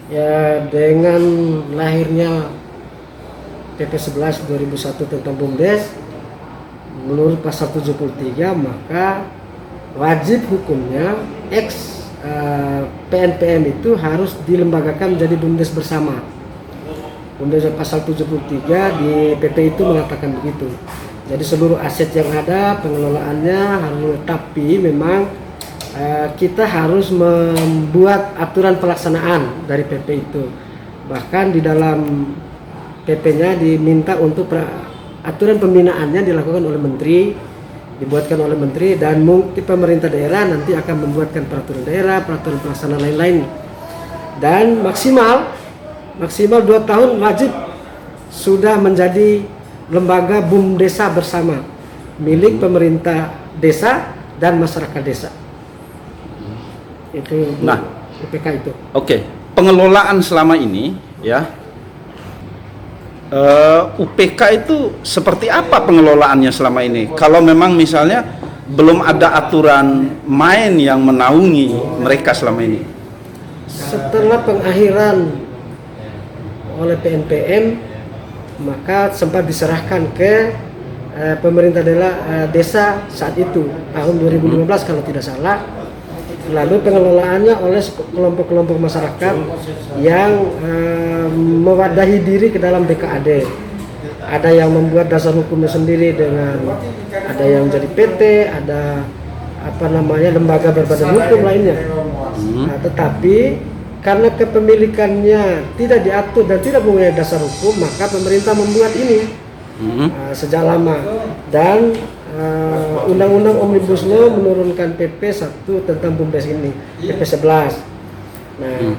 Ya, dengan lahirnya PP 11 2001 tentang BUMDes, menurut pasal 73 maka wajib hukumnya PNPM itu harus dilembagakan menjadi BUMDes bersama. BUMDes pasal 73 di PP itu mengatakan begitu. Jadi seluruh aset yang ada pengelolaannya harus, tapi memang kita harus membuat aturan pelaksanaan dari PP itu. Bahkan di dalam PP-nya diminta untuk aturan pembinaannya dilakukan oleh menteri, dibuatkan oleh menteri, dan mungkin pemerintah daerah nanti akan membuatkan peraturan daerah, peraturan pelaksanaan lain-lain. Dan maksimal 2 tahun wajib sudah menjadi lembaga BUMDesa bersama milik pemerintah desa dan masyarakat desa. Itu UPK itu. Oke. Pengelolaan selama ini ya, UPK itu seperti apa pengelolaannya selama ini? Kalau memang misalnya belum ada aturan main yang menaungi mereka selama ini. Setelah pengakhiran oleh PNPM, maka sempat diserahkan ke pemerintah desa saat itu tahun 2015 kalau tidak salah. Lalu pengelolaannya oleh kelompok-kelompok masyarakat yang mewadahi diri ke dalam BKAD. Ada yang membuat dasar hukumnya sendiri ada yang jadi PT, ada lembaga berbadan hukum lainnya. Tetapi karena kepemilikannya tidak diatur dan tidak mempunyai dasar hukum, maka pemerintah membuat ini sejak lama. Dan Undang-Undang Omnibus Law menurunkan PP 1 tentang BUMDes ini, PP 11. Nah,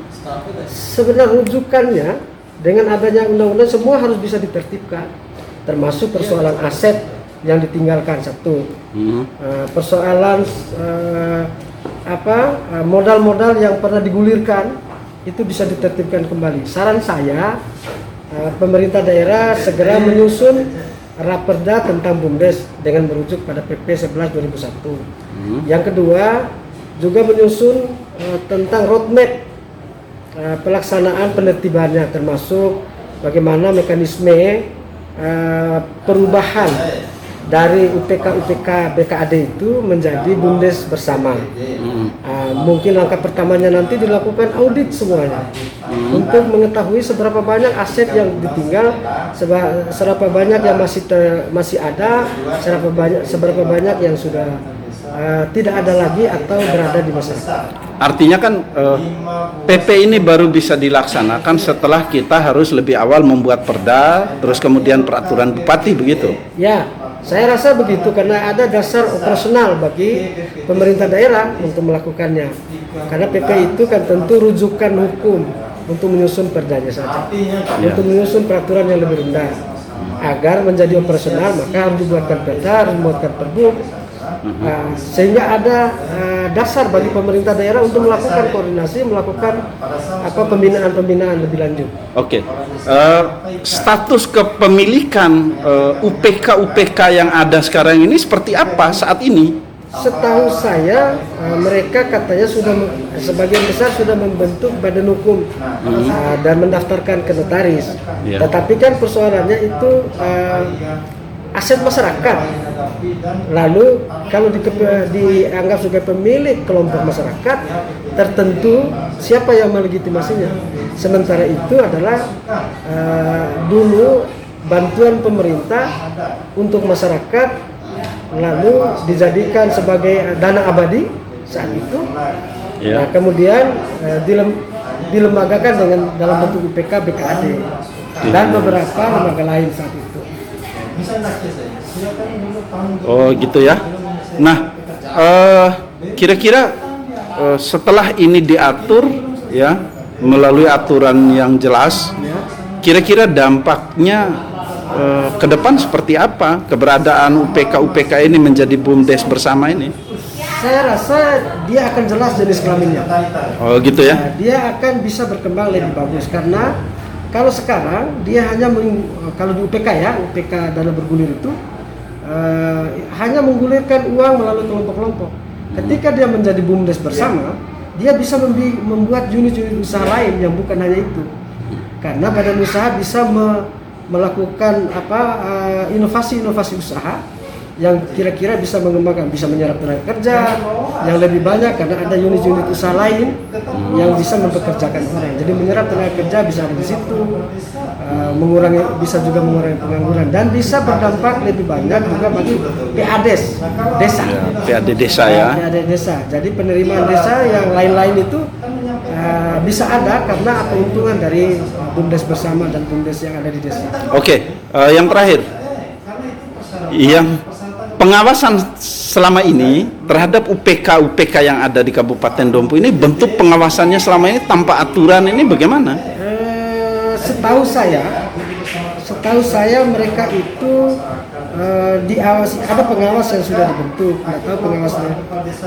sebenarnya rujukannya dengan adanya undang-undang semua harus bisa ditertibkan, termasuk persoalan aset yang ditinggalkan satu, persoalan modal-modal yang pernah digulirkan itu bisa ditertibkan kembali. Saran saya, pemerintah daerah segera menyusun Raperda tentang BUMDes dengan merujuk pada PP 11 2001. Yang kedua, juga menyusun tentang roadmap pelaksanaan penertibannya, termasuk bagaimana mekanisme perubahan dari UPK BKAD itu menjadi BUMDes bersama. Mungkin langkah pertamanya nanti dilakukan audit semuanya untuk mengetahui seberapa banyak aset yang ditinggal, seberapa banyak yang masih ada, seberapa banyak yang sudah tidak ada lagi atau berada di masyarakat. Artinya kan PP ini baru bisa dilaksanakan setelah kita harus lebih awal membuat perda, terus kemudian peraturan bupati, begitu? Ya, saya rasa begitu, karena ada dasar operasional bagi pemerintah daerah untuk melakukannya. Karena PP itu kan tentu rujukan hukum untuk menyusun perdanya saja, untuk menyusun peraturan yang lebih rendah. Agar menjadi operasional maka harus dibuatkan perda, harus dibuatkan perbuk, sehingga ada dasar bagi pemerintah daerah untuk melakukan koordinasi, melakukan pembinaan lebih lanjut. Oke. Status kepemilikan UPK yang ada sekarang ini seperti apa saat ini? Setahu saya mereka katanya sebagian besar sudah membentuk badan hukum dan mendaftarkan ke notaris. Tetapi kan persoalannya itu aset masyarakat. Lalu kalau dianggap sebagai pemilik kelompok masyarakat tertentu, siapa yang melegitimasinya? Sementara itu adalah dulu bantuan pemerintah untuk masyarakat, lalu dijadikan sebagai dana abadi saat itu. Nah, kemudian dilembagakan dalam bentuk UPK BKAD dan beberapa lembaga lain saat itu. Oh gitu ya. Nah, kira-kira setelah ini diatur ya melalui aturan yang jelas, kira-kira dampaknya ke depan seperti apa keberadaan UPK ini menjadi BUMDes bersama ini? Saya rasa dia akan jelas jenis kelaminnya. Oh gitu ya. Nah, dia akan bisa berkembang lebih bagus, karena kalau sekarang dia hanya kalau di UPK dana bergulir itu hanya menggulirkan uang melalui kelompok-kelompok. Ketika dia menjadi BUMDes bersama, dia bisa membuat unit-unit usaha lain yang bukan hanya itu. Karena badan usaha bisa melakukan inovasi-inovasi usaha yang kira-kira bisa mengembangkan, bisa menyerap tenaga kerja yang lebih banyak karena ada unit-unit usaha lain yang bisa mempekerjakan orang. Jadi menyerap tenaga kerja bisa ada di situ, bisa juga mengurangi pengangguran dan bisa berdampak lebih banyak juga bagi PADES desa. PAD desa ya. PAD desa. Jadi penerimaan desa yang lain-lain itu bisa ada karena keuntungan dari BUMDes bersama dan BUMDes yang ada di desa. Oke, yang terakhir, yang pengawasan selama ini terhadap UPK yang ada di Kabupaten Dompu ini, bentuk pengawasannya selama ini tanpa aturan ini bagaimana? Setahu saya mereka itu diawasi, ada pengawas yang sudah dibentuk, nggak tahu pengawasnya,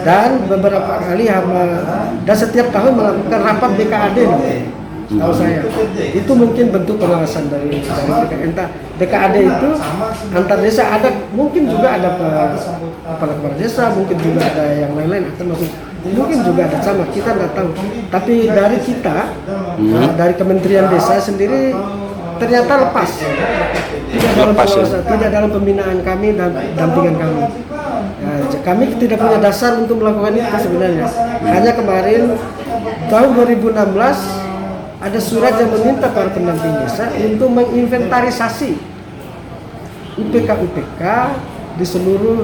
dan beberapa kali dan setiap tahun melakukan rapat BKAD. Tahu saya itu mungkin bentuk pengawasan dari entah BKAD itu antar desa, ada mungkin juga ada kepala desa, mungkin juga ada yang lain-lain, atau mungkin juga ada sama, kita nggak tahu. Tapi dari kita dari Kementerian Desa sendiri ternyata lepas, tidak dalam pengawasan, tidak dalam pembinaan kami dan dampingan kami. Kami tidak punya dasar untuk melakukan itu sebenarnya. Hanya kemarin tahun 2016 ada surat yang meminta para pendamping desa untuk menginventarisasi UPK di seluruh